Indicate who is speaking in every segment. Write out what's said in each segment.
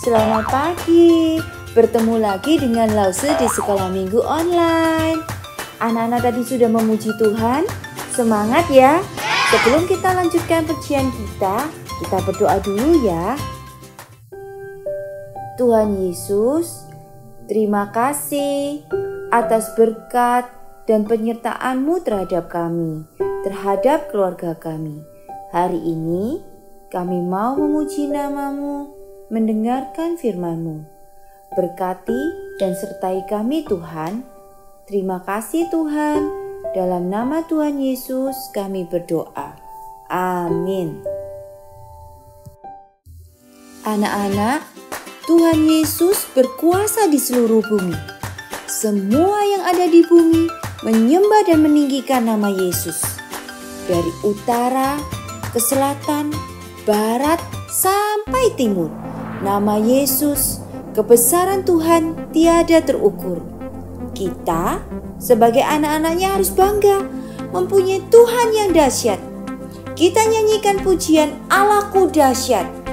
Speaker 1: Selamat pagi, bertemu lagi dengan Lause di Sekolah Minggu Online. Anak-anak tadi sudah memuji Tuhan, semangat ya. Sebelum kita lanjutkan pujian kita berdoa dulu ya. Tuhan Yesus, terima kasih atas berkat dan penyertaan-Mu terhadap kami, terhadap keluarga kami. Hari ini kami mau memuji nama-Mu, mendengarkan firman-Mu. Berkati dan sertai kami Tuhan. Terima kasih Tuhan. Dalam nama Tuhan Yesus kami berdoa. Amin. Anak-anak, Tuhan Yesus berkuasa di seluruh bumi. Semua yang ada di bumi menyembah dan meninggikan nama Yesus. Dari utara ke selatan, barat sampai timur, nama Yesus, kebesaran Tuhan tiada terukur. Kita sebagai anak-anaknya harus bangga mempunyai Tuhan yang dahsyat. Kita nyanyikan pujian Allahku dahsyat.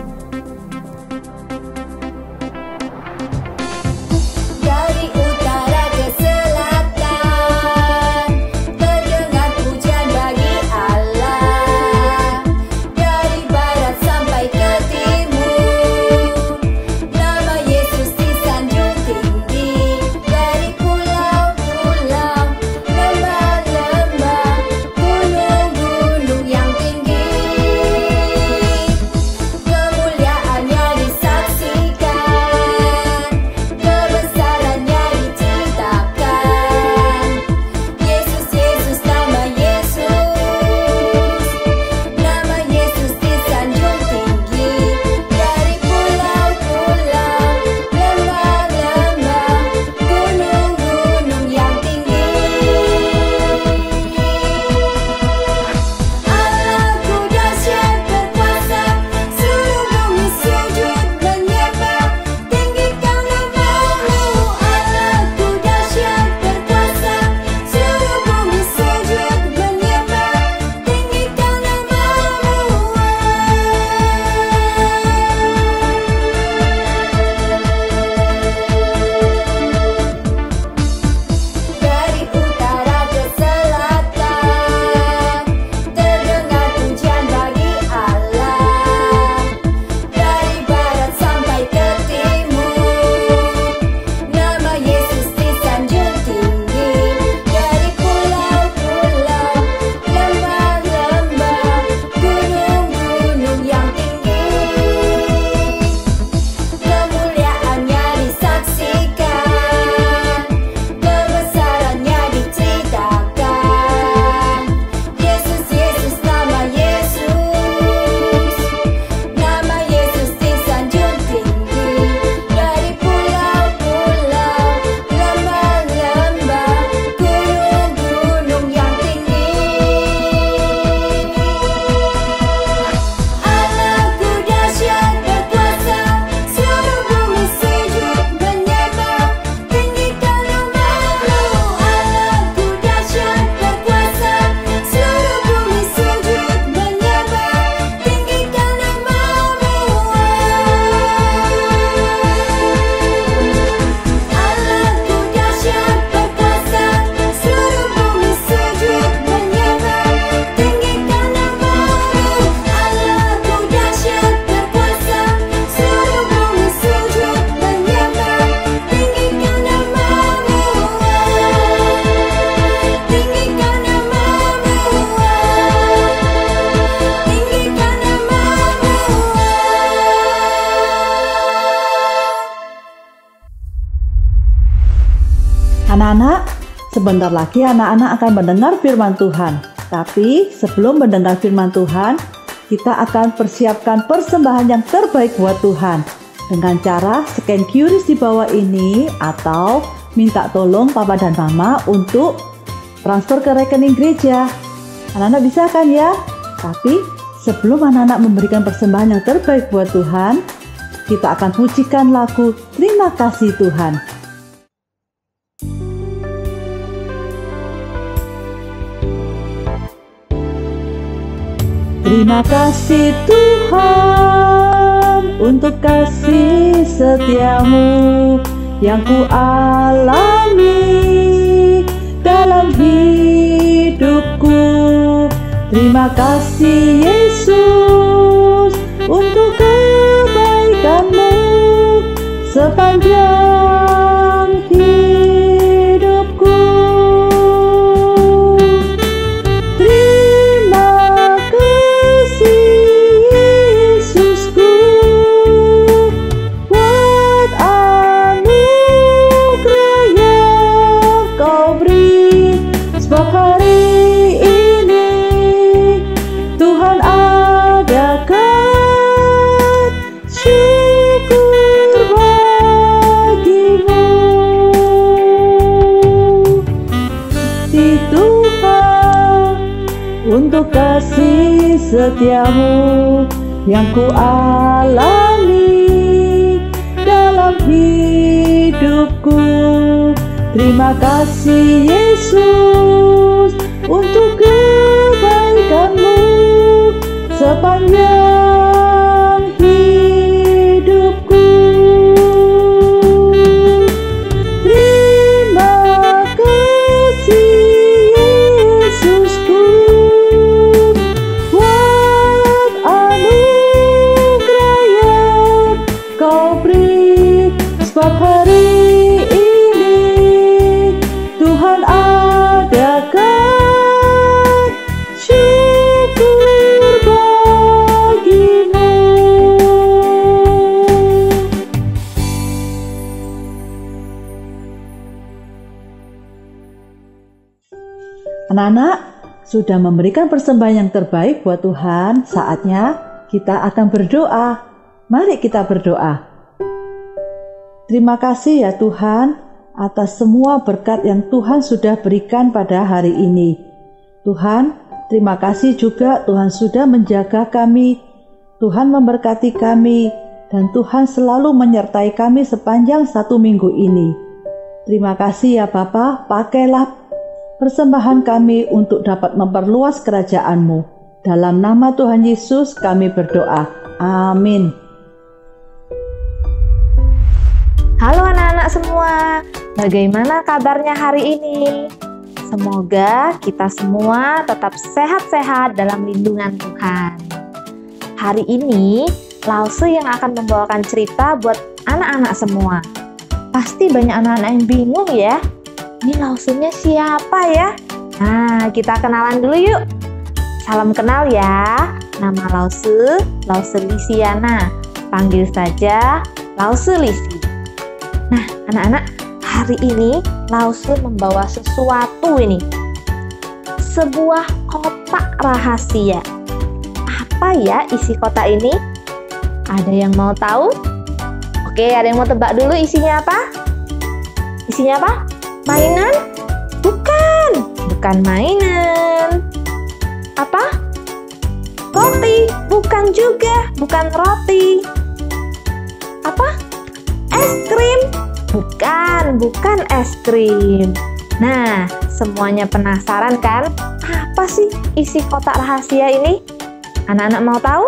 Speaker 2: Anak-anak, sebentar lagi anak-anak akan mendengar firman Tuhan. Tapi sebelum mendengar firman Tuhan, kita akan persiapkan persembahan yang terbaik buat Tuhan dengan cara scan QRIS di bawah ini atau minta tolong Papa dan Mama untuk transfer ke rekening gereja. Anak-anak bisa kan ya? Tapi sebelum anak-anak memberikan persembahan yang terbaik buat Tuhan, kita akan pujikan lagu Terima Kasih Tuhan. Terima kasih Tuhan untuk kasih setiamu yang ku alami dalam hidupku. Terima kasih Yesus untuk kebaikanmu sepanjang hidupku. Terima kasih Yesusku buat anugerah yang kau beri, sebab hari ini Tuhan adakan syukur bagimu. Di Tuhan untuk kasih setiamu yang ku alami dalam hidupku. Terima kasih Yesus untuk kebaikanmu sepanjang hidupku. Terima kasih Yesusku buat anugerah yang kau beri, sebab hari ini Tuhan adakan syukur bagimu. Anak-anak sudah memberikan persembahan yang terbaik buat Tuhan. Saatnya kita akan berdoa. Mari kita berdoa. Terima kasih ya Tuhan atas semua berkat yang Tuhan sudah berikan pada hari ini. Tuhan, terima kasih juga Tuhan sudah menjaga kami. Tuhan memberkati kami dan Tuhan selalu menyertai kami sepanjang 1 minggu ini. Terima kasih ya Bapa, pakailah persembahan kami untuk dapat memperluas kerajaan-Mu. Dalam nama Tuhan Yesus kami berdoa. Amin.
Speaker 3: Halo anak-anak semua, bagaimana kabarnya hari ini? Semoga kita semua tetap sehat-sehat dalam lindungan Tuhan. Hari ini, Lause yang akan membawakan cerita buat anak-anak semua. Pasti banyak anak-anak yang bingung ya, ini Lausenya siapa ya? Nah, kita kenalan dulu yuk. Salam kenal ya, nama Lause Lisiana. Panggil saja Lause Lisi. Nah, anak-anak, hari ini Lause membawa sesuatu ini. Sebuah kotak rahasia. Apa ya isi kotak ini? Ada yang mau tahu? Oke, ada yang mau tebak dulu isinya apa? Isinya apa? Mainan? Bukan mainan. Apa? Roti? Bukan juga, bukan roti. Apa? Es krim? Bukan es krim. Nah, semuanya penasaran kan? Apa sih isi kotak rahasia ini? Anak-anak mau tahu?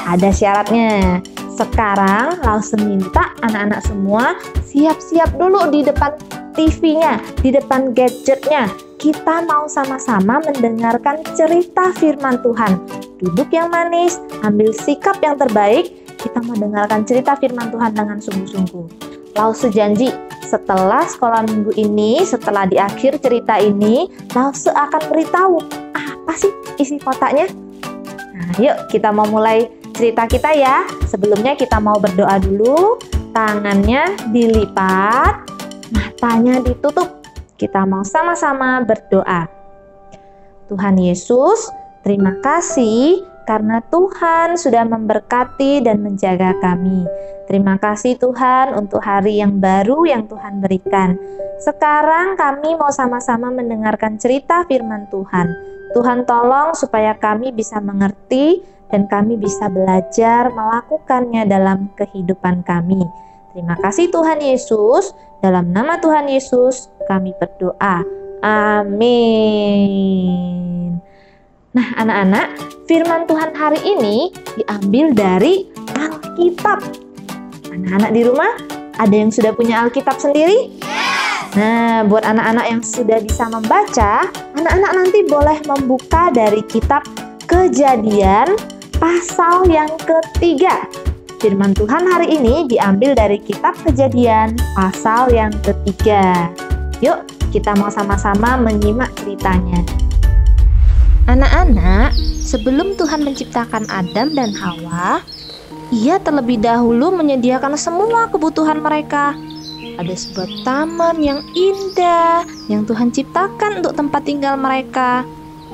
Speaker 3: Ada syaratnya. Sekarang Lause minta anak-anak semua siap-siap dulu di depan TV-nya, di depan gadgetnya. Kita mau sama-sama mendengarkan cerita firman Tuhan. Duduk yang manis, ambil sikap yang terbaik. Kita mendengarkan cerita firman Tuhan dengan sungguh-sungguh. Lause janji, setelah sekolah minggu ini, setelah di akhir cerita ini, Lause akan beritahu apa sih isi kotaknya. Nah, yuk kita mau mulai cerita kita ya. Sebelumnya kita mau berdoa dulu. Tangannya dilipat, matanya ditutup. Kita mau sama-sama berdoa. Tuhan Yesus, terima kasih karena Tuhan sudah memberkati dan menjaga kami. Terima kasih Tuhan untuk hari yang baru yang Tuhan berikan. Sekarang kami mau sama-sama mendengarkan cerita firman Tuhan. Tuhan tolong supaya kami bisa mengerti dan kami bisa belajar melakukannya dalam kehidupan kami. Terima kasih Tuhan Yesus. Dalam nama Tuhan Yesus kami berdoa. Amin. Nah anak-anak, firman Tuhan hari ini diambil dari Alkitab. Alkitab. Anak-anak di rumah, ada yang sudah punya Alkitab sendiri? Nah, buat anak-anak yang sudah bisa membaca, anak-anak nanti boleh membuka dari kitab Kejadian pasal yang ketiga. Firman Tuhan hari ini diambil dari kitab Kejadian pasal yang ketiga. Yuk, kita mau sama-sama menyimak ceritanya. Anak-anak, sebelum Tuhan menciptakan Adam dan Hawa, Ia terlebih dahulu menyediakan semua kebutuhan mereka. Ada sebuah taman yang indah yang Tuhan ciptakan untuk tempat tinggal mereka.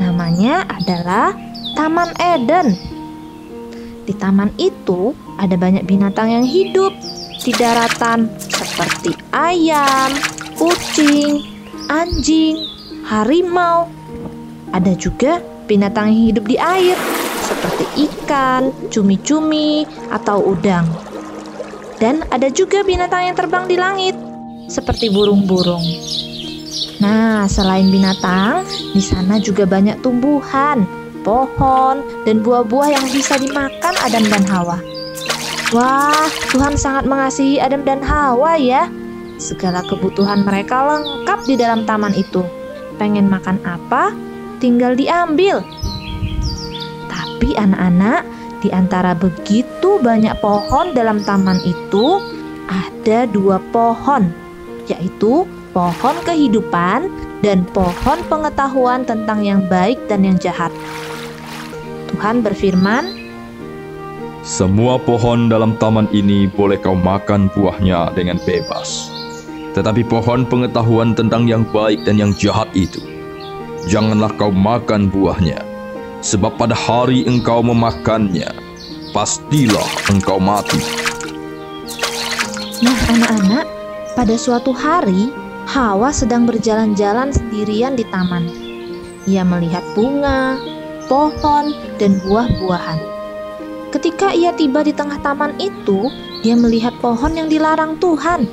Speaker 3: Namanya adalah Taman Eden. Di taman itu ada banyak binatang yang hidup di daratan seperti ayam, kucing, anjing, harimau. Ada juga binatang yang hidup di air seperti ikan, cumi-cumi, atau udang. Dan ada juga binatang yang terbang di langit seperti burung-burung. Nah, selain binatang, di sana juga banyak tumbuhan, pohon, dan buah-buah yang bisa dimakan Adam dan Hawa. Wah, Tuhan sangat mengasihi Adam dan Hawa ya. Segala kebutuhan mereka lengkap di dalam taman itu. Pengen makan apa, tinggal diambil. Tapi anak-anak, di antara begitu banyak pohon dalam taman itu, ada 2 pohon, yaitu pohon kehidupan dan pohon pengetahuan tentang yang baik dan yang jahat. Tuhan berfirman,
Speaker 4: "Semua pohon dalam taman ini boleh kau makan buahnya dengan bebas. Tetapi pohon pengetahuan tentang yang baik dan yang jahat itu, janganlah kau makan buahnya. Sebab pada hari engkau memakannya, pastilah engkau mati."
Speaker 3: Nah anak-anak, pada suatu hari, Hawa sedang berjalan-jalan sendirian di taman. Ia melihat bunga, pohon, dan buah-buahan. Ketika ia tiba di tengah taman itu, dia melihat pohon yang dilarang Tuhan.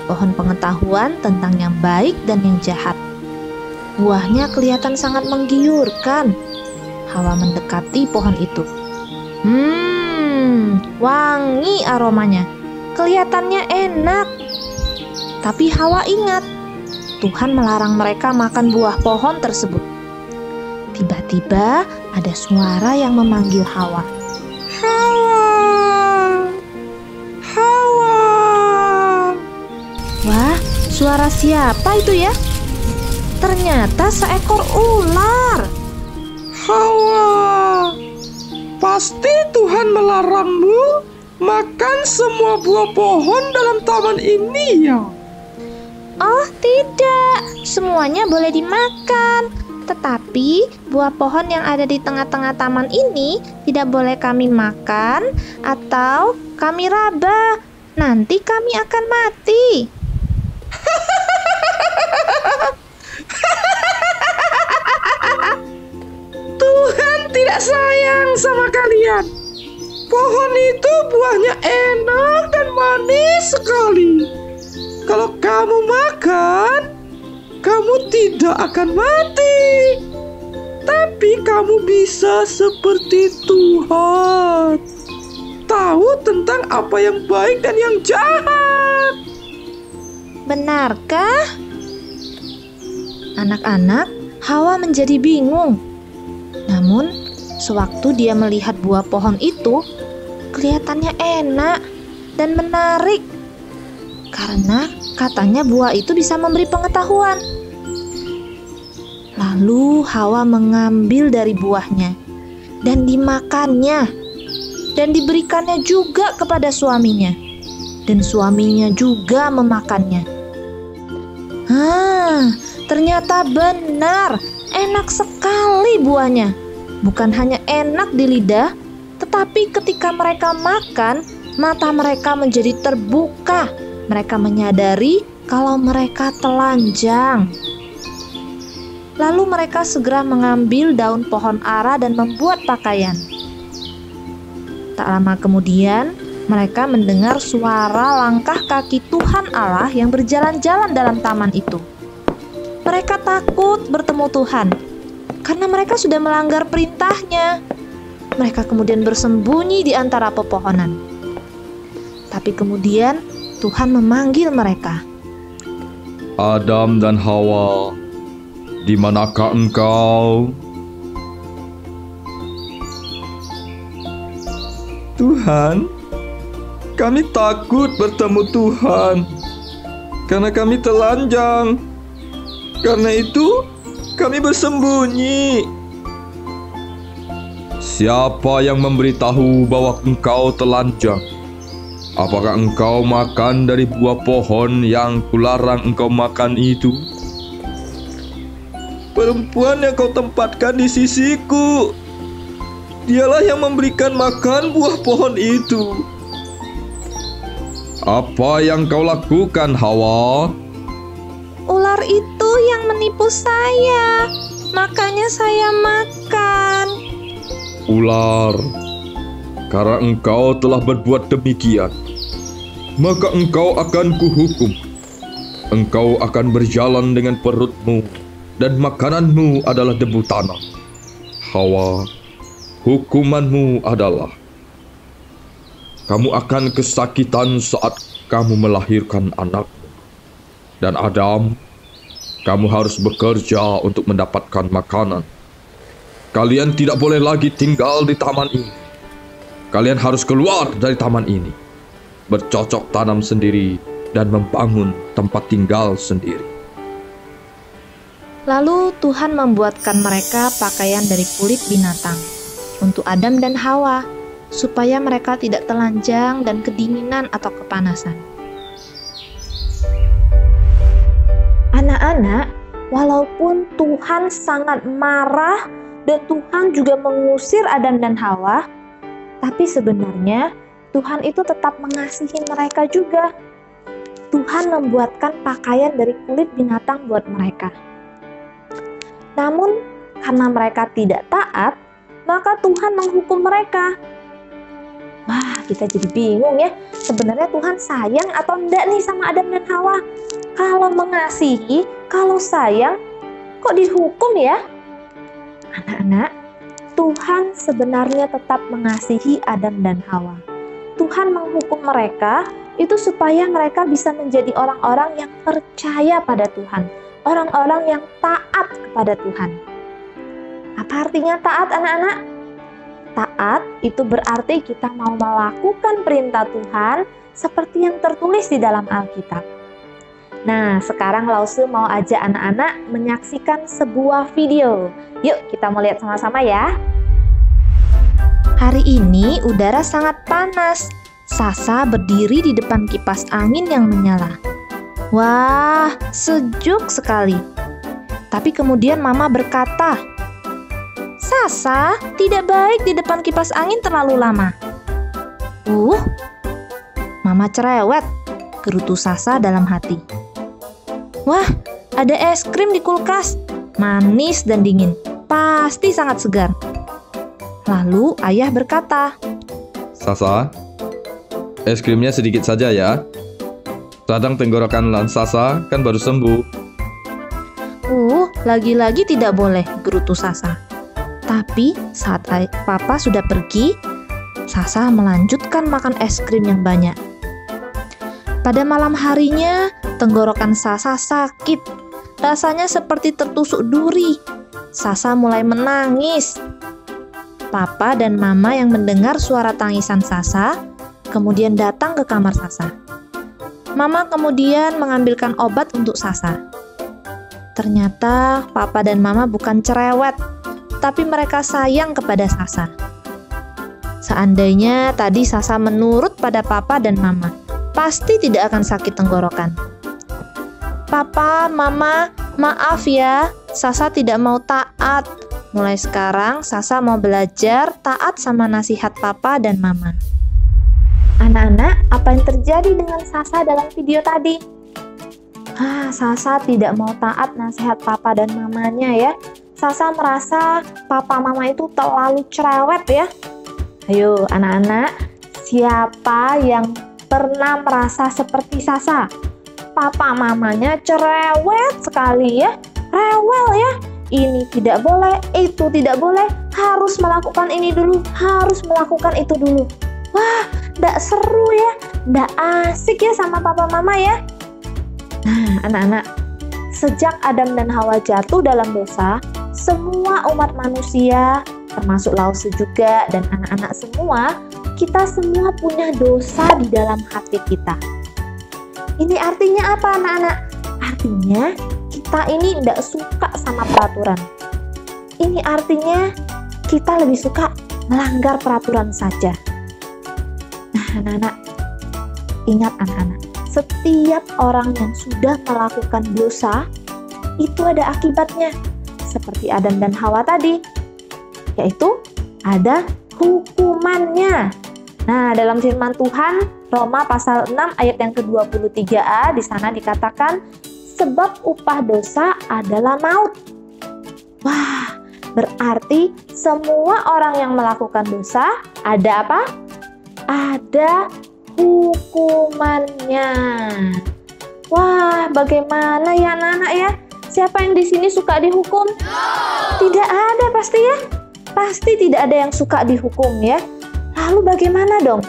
Speaker 3: Pohon pengetahuan tentang yang baik dan yang jahat. Buahnya kelihatan sangat menggiurkan. Hawa mendekati pohon itu. Wangi aromanya. Kelihatannya enak. Tapi Hawa ingat, Tuhan melarang mereka makan buah pohon tersebut. Tiba-tiba ada suara yang memanggil Hawa. Hawa! Hawa! Wah, suara siapa itu ya? Ternyata seekor ular.
Speaker 5: Hawa, pasti Tuhan melarangmu makan semua buah pohon dalam taman ini ya?
Speaker 3: Oh tidak, semuanya boleh dimakan. Tetapi buah pohon yang ada di tengah-tengah taman ini tidak boleh kami makan atau kami raba. Nanti kami akan mati.
Speaker 5: Tuhan tidak sayang sama kalian. Pohon itu buahnya enak dan manis sekali. Kalau kamu makan, kamu tidak akan mati. Tapi kamu bisa seperti Tuhan, tahu tentang apa yang baik dan yang jahat.
Speaker 3: Benarkah? Anak-anak, Hawa menjadi bingung. Namun, sewaktu dia melihat buah pohon itu, kelihatannya enak dan menarik. Karena katanya buah itu bisa memberi pengetahuan. Lalu Hawa mengambil dari buahnya dan dimakannya. Dan diberikannya juga kepada suaminya. Dan suaminya juga memakannya. Ternyata benar, enak sekali buahnya. Bukan hanya enak di lidah, tetapi ketika mereka makan, mata mereka menjadi terbuka. Mereka menyadari kalau mereka telanjang. Lalu mereka segera mengambil daun pohon ara dan membuat pakaian. Tak lama kemudian, mereka mendengar suara langkah kaki Tuhan Allah yang berjalan-jalan dalam taman itu. Mereka takut bertemu Tuhan, karena mereka sudah melanggar perintahnya. Mereka kemudian bersembunyi di antara pepohonan. Tapi kemudian Tuhan memanggil mereka.
Speaker 4: Adam dan Hawa, di manakah engkau?
Speaker 5: Tuhan, kami takut bertemu Tuhan, karena kami telanjang. Karena itu, kami bersembunyi.
Speaker 4: Siapa yang memberitahu bahwa engkau telanjang? Apakah engkau makan dari buah pohon yang kularang engkau makan itu?
Speaker 5: Perempuan yang kau tempatkan di sisiku, dialah yang memberikan makan buah pohon itu.
Speaker 4: Apa yang kau lakukan, Hawa?
Speaker 3: Ular itu yang menipu saya, makanya saya makan.
Speaker 4: Ular, karena engkau telah berbuat demikian, maka engkau akan kuhukum. Engkau akan berjalan dengan perutmu, dan makananmu adalah debu tanah. Hawa, hukumanmu adalah kamu akan kesakitan saat kamu melahirkan anakmu. Dan Adam, kamu harus bekerja untuk mendapatkan makanan. Kalian tidak boleh lagi tinggal di taman ini. Kalian harus keluar dari taman ini, bercocok tanam sendiri, dan membangun tempat tinggal sendiri.
Speaker 3: Lalu Tuhan membuatkan mereka pakaian dari kulit binatang untuk Adam dan Hawa, supaya mereka tidak telanjang dan kedinginan atau kepanasan. Anak-anak, walaupun Tuhan sangat marah dan Tuhan juga mengusir Adam dan Hawa, tapi sebenarnya Tuhan itu tetap mengasihi mereka juga. Tuhan membuatkan pakaian dari kulit binatang buat mereka. Namun, karena mereka tidak taat, maka Tuhan menghukum mereka. Wah, kita jadi bingung ya. Sebenarnya Tuhan sayang atau enggak nih sama Adam dan Hawa? Kalau mengasihi, kalau sayang, kok dihukum ya? Anak-anak, Tuhan sebenarnya tetap mengasihi Adam dan Hawa. Tuhan menghukum mereka itu supaya mereka bisa menjadi orang-orang yang percaya pada Tuhan, orang-orang yang taat kepada Tuhan. Apa artinya taat, anak-anak? Taat itu berarti kita mau melakukan perintah Tuhan seperti yang tertulis di dalam Alkitab. Nah, sekarang Lause mau ajak anak-anak menyaksikan sebuah video. Yuk, kita mau lihat sama-sama ya. Hari ini udara sangat panas. Sasa berdiri di depan kipas angin yang menyala. Wah, sejuk sekali. Tapi kemudian Mama berkata, "Sasa, tidak baik di depan kipas angin terlalu lama." Mama cerewet, gerutu Sasa dalam hati. Wah, ada es krim di kulkas, manis dan dingin, pasti sangat segar. Lalu ayah berkata,
Speaker 4: Sasa, es krimnya sedikit saja ya. Radang tenggorokan Sasa kan baru sembuh.
Speaker 3: Lagi-lagi tidak boleh, gerutu Sasa. Tapi saat Papa sudah pergi, Sasa melanjutkan makan es krim yang banyak. Pada malam harinya, tenggorokan Sasa sakit. Rasanya seperti tertusuk duri. Sasa mulai menangis. Papa dan Mama yang mendengar suara tangisan Sasa, kemudian datang ke kamar Sasa. Mama kemudian mengambilkan obat untuk Sasa. Ternyata Papa dan Mama bukan cerewet, tapi mereka sayang kepada Sasa. Seandainya tadi Sasa menurut pada Papa dan Mama, pasti tidak akan sakit tenggorokan. Papa, Mama, maaf ya, Sasa tidak mau taat. Mulai sekarang, Sasa mau belajar taat sama nasihat Papa dan Mama. Anak-anak, apa yang terjadi dengan Sasa dalam video tadi? Sasa tidak mau taat nasihat Papa dan Mamanya ya. Sasa merasa Papa Mama itu terlalu cerewet ya. Ayo anak-anak, siapa yang pernah merasa seperti Sasa? Papa mamanya cerewet sekali ya, rewel ya. Ini tidak boleh, itu tidak boleh, harus melakukan ini dulu, harus melakukan itu dulu. Wah, nggak seru ya, nggak asik ya sama papa mama ya. Nah, anak-anak, sejak Adam dan Hawa jatuh dalam dosa, semua umat manusia, termasuk Lause juga dan anak-anak semua, kita semua punya dosa di dalam hati kita. Ini artinya apa, anak-anak? Artinya kita ini tidak suka sama peraturan. Ini artinya kita lebih suka melanggar peraturan saja. Nah, anak-anak, ingat anak-anak, setiap orang yang sudah melakukan dosa, itu ada akibatnya. Seperti Adam dan Hawa tadi, yaitu ada hukumannya. Nah, dalam firman Tuhan, Roma pasal 6 ayat yang ke-23a, di sana dikatakan, sebab upah dosa adalah maut. Wah, berarti semua orang yang melakukan dosa, ada apa? Ada hukumannya. Wah, bagaimana ya anak-anak ya? Siapa yang di sini suka dihukum? Tidak ada pasti ya. Pasti tidak ada yang suka dihukum ya. Lalu bagaimana dong?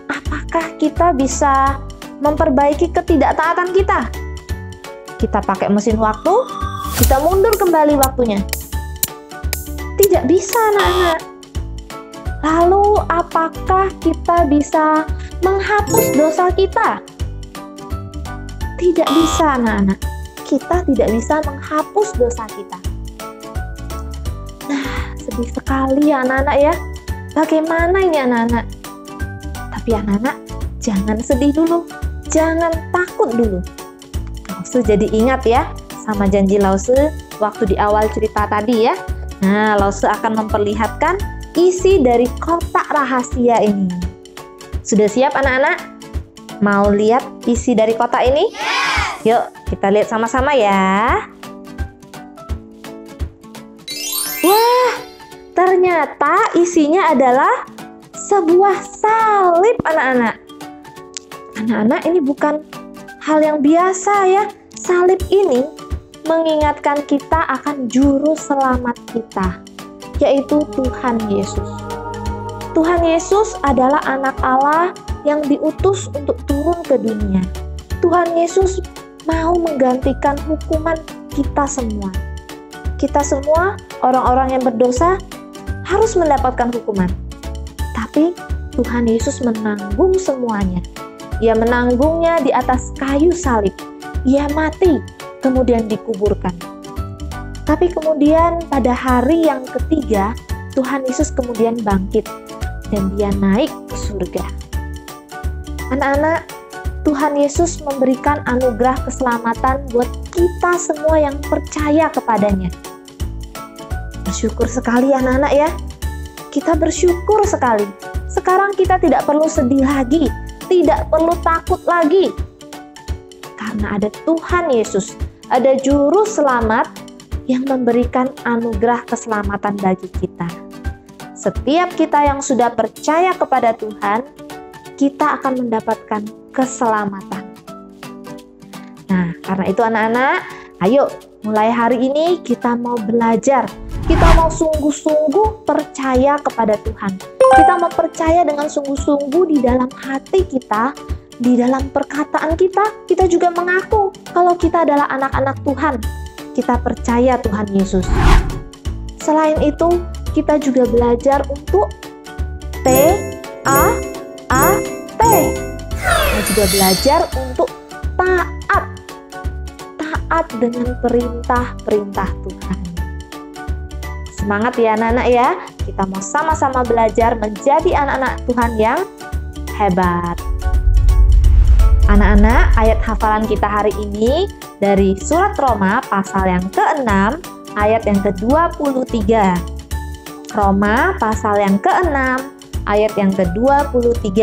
Speaker 3: Apakah kita bisa memperbaiki ketidaktaatan kita? Kita pakai mesin waktu, kita mundur kembali waktunya. Tidak bisa anak-anak. Lalu apakah kita bisa menghapus dosa kita? Tidak bisa anak-anak. Kita tidak bisa menghapus dosa kita. Nah, sedih sekali ya anak-anak ya. Bagaimana ini anak-anak? Tapi anak-anak, jangan sedih dulu. Jangan takut dulu. Lause jadi ingat ya sama janji Lause waktu di awal cerita tadi ya. Nah, Lause akan memperlihatkan isi dari kotak rahasia ini. Sudah siap anak-anak? Mau lihat isi dari kotak ini? Yes! Yuk, kita lihat sama-sama ya. Wah, ternyata isinya adalah sebuah salib anak-anak. Anak-anak, ini bukan hal yang biasa ya. Salib ini mengingatkan kita akan juru selamat kita, yaitu Tuhan Yesus. Tuhan Yesus adalah anak Allah yang diutus untuk turun ke dunia. Tuhan Yesus mau menggantikan hukuman kita semua. Kita semua, orang-orang yang berdosa, harus mendapatkan hukuman. Tapi Tuhan Yesus menanggung semuanya. Ia menanggungnya di atas kayu salib. Ia mati, kemudian dikuburkan. Tapi kemudian pada hari yang ketiga, Tuhan Yesus kemudian bangkit dan dia naik ke surga. Anak-anak, Tuhan Yesus memberikan anugerah keselamatan buat kita semua yang percaya kepadanya. Bersyukur sekali anak-anak ya. Kita bersyukur sekali. Sekarang kita tidak perlu sedih lagi, tidak perlu takut lagi. Karena ada Tuhan Yesus, ada juru selamat yang memberikan anugerah keselamatan bagi kita. Setiap kita yang sudah percaya kepada Tuhan, kita akan mendapatkan keselamatan. Nah, karena itu anak-anak, ayo mulai hari ini kita mau belajar. Kita mau sungguh-sungguh percaya kepada Tuhan. Kita mau percaya dengan sungguh-sungguh di dalam hati kita, di dalam perkataan kita. Kita juga mengaku kalau kita adalah anak-anak Tuhan. Kita percaya Tuhan Yesus. Selain itu, kita juga belajar untuk T-A-A-T. Kita juga belajar untuk taat. Taat dengan perintah-perintah Tuhan. Semangat ya anak-anak ya. Kita mau sama-sama belajar menjadi anak-anak Tuhan yang hebat. Anak-anak, ayat hafalan kita hari ini dari surat Roma pasal yang ke-6 ayat yang ke-23. Roma pasal yang ke-6 ayat yang ke-23.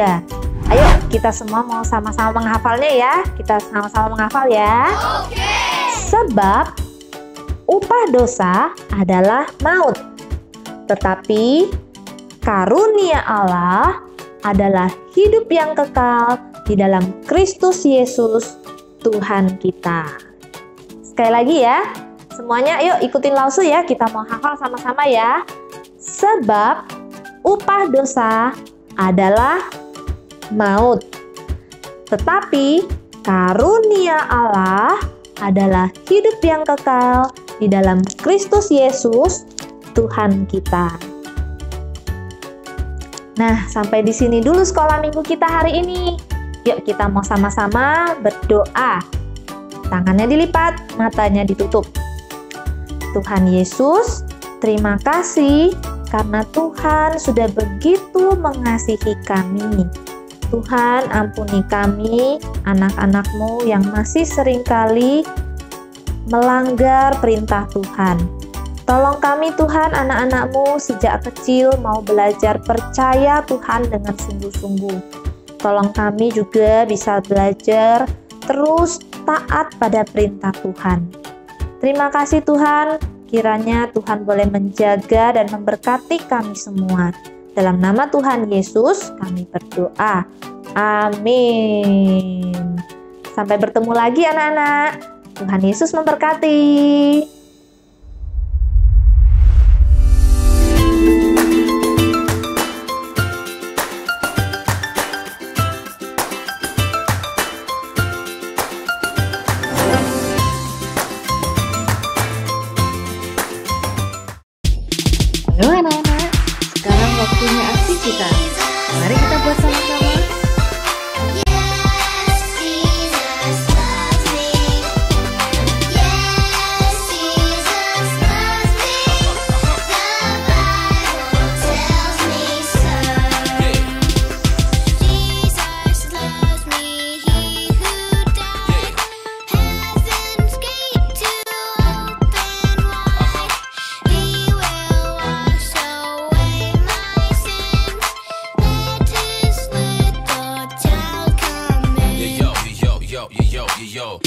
Speaker 3: Ayo kita semua mau sama-sama menghafalnya ya. Kita sama-sama menghafal ya. Sebab upah dosa adalah maut, tetapi karunia Allah adalah hidup yang kekal di dalam Kristus Yesus Tuhan kita. Sekali lagi ya, semuanya yuk ikutin Lause ya, kita mau hafal sama-sama ya. Sebab upah dosa adalah maut. Tetapi karunia Allah adalah hidup yang kekal di dalam Kristus Yesus, Tuhan kita. Nah, sampai di sini dulu sekolah minggu kita hari ini. Yuk kita mau sama-sama berdoa. Tangannya dilipat, matanya ditutup. Tuhan Yesus, terima kasih karena Tuhan sudah begitu mengasihi kami. Tuhan, ampuni kami, anak-anak-Mu yang masih seringkali melanggar perintah Tuhan. Tolong kami Tuhan, anak-anak-Mu sejak kecil mau belajar percaya Tuhan dengan sungguh-sungguh. Tolong kami juga bisa belajar terus taat pada perintah Tuhan. Terima kasih Tuhan, kiranya Tuhan boleh menjaga dan memberkati kami semua. Dalam nama Tuhan Yesus kami berdoa. Amin. Sampai bertemu lagi anak-anak. Tuhan Yesus memberkati.
Speaker 1: Halo anak-anak, sekarang waktunya aktivitas. Mari kita buat sama-sama.
Speaker 6: Yo.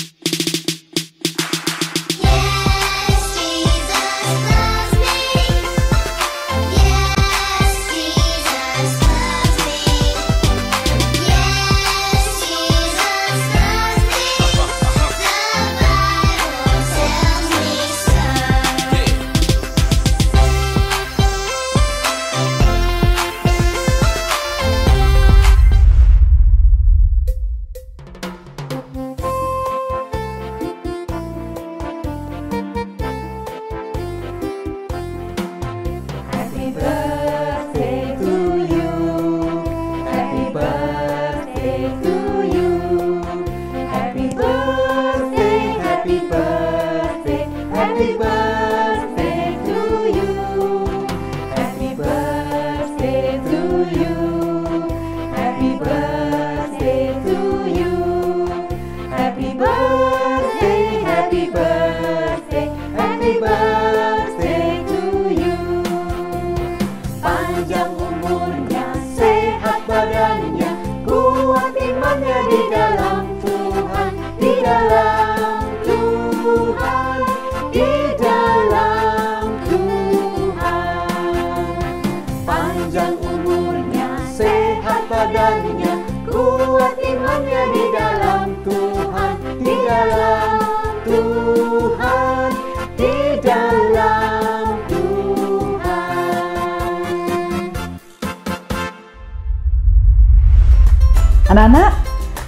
Speaker 2: Anak-anak,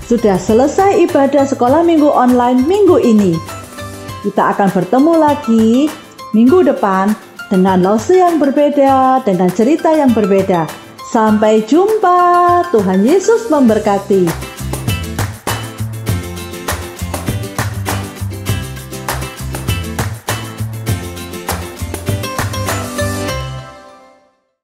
Speaker 2: sudah selesai ibadah sekolah minggu online minggu ini. Kita akan bertemu lagi minggu depan dengan lause yang berbeda, dengan cerita yang berbeda. Sampai jumpa, Tuhan Yesus memberkati.